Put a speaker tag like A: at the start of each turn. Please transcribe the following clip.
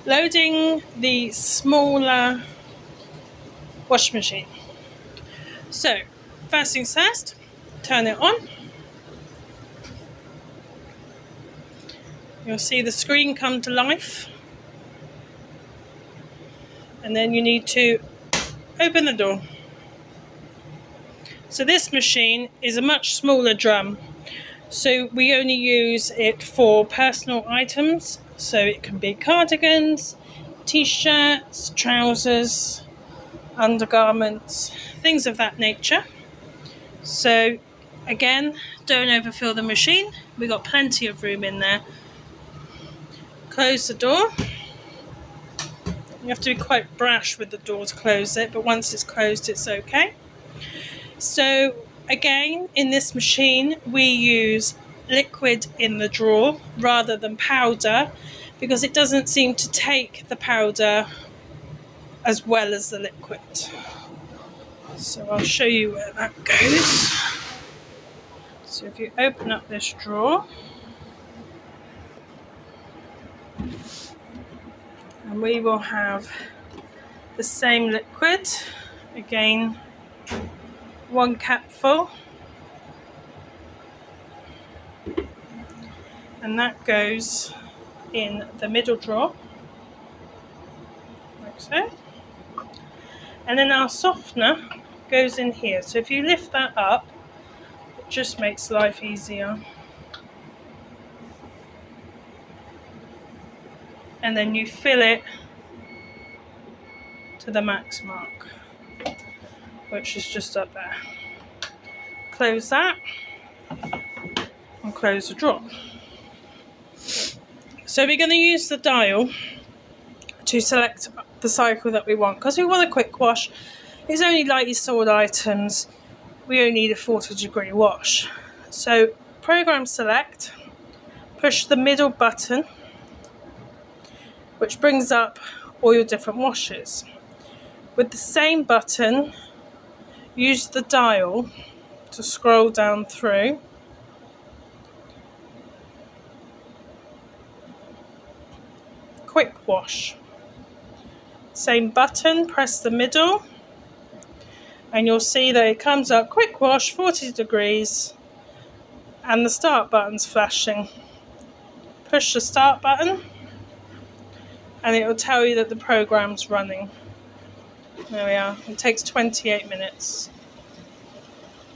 A: loading the smaller washing machine. So, first things first, turn it on. You'll see the screen come to life. And then you need to open the door. So this machine is a much smaller drum. So we only use it for personal items. So it can be cardigans, t-shirts, trousers, undergarments, things of that nature. So again, don't overfill the machine. We've got plenty of room in there. Close the door. You have to be quite brash with the door to close it, but once it's closed, it's okay. So again, in this machine, we use liquid in the drawer rather than powder because it doesn't seem to take the powder as well as the liquid. So I'll show you where that goes. So if you open up this drawer, and we will have the same liquid, again, 1 capful, and that goes in the middle drawer, like so. And then our softener goes in here. So if you lift that up, it just makes life easier. And then you fill it to the max mark, which is just up there. Close that and close the drawer. So we're going to use the dial to select the cycle that we want. Because we want a quick wash, it's only lightly soiled items. We only need a 40-degree wash. So program select, push the middle button, which brings up all your different washes. With the same button, use the dial to scroll down through. Quick wash. Same button, press the middle, and you'll see that it comes up quick wash, 40 degrees, and the start button's flashing. Push the start button, and it will tell you that the program's running. There we are. It takes 28 minutes.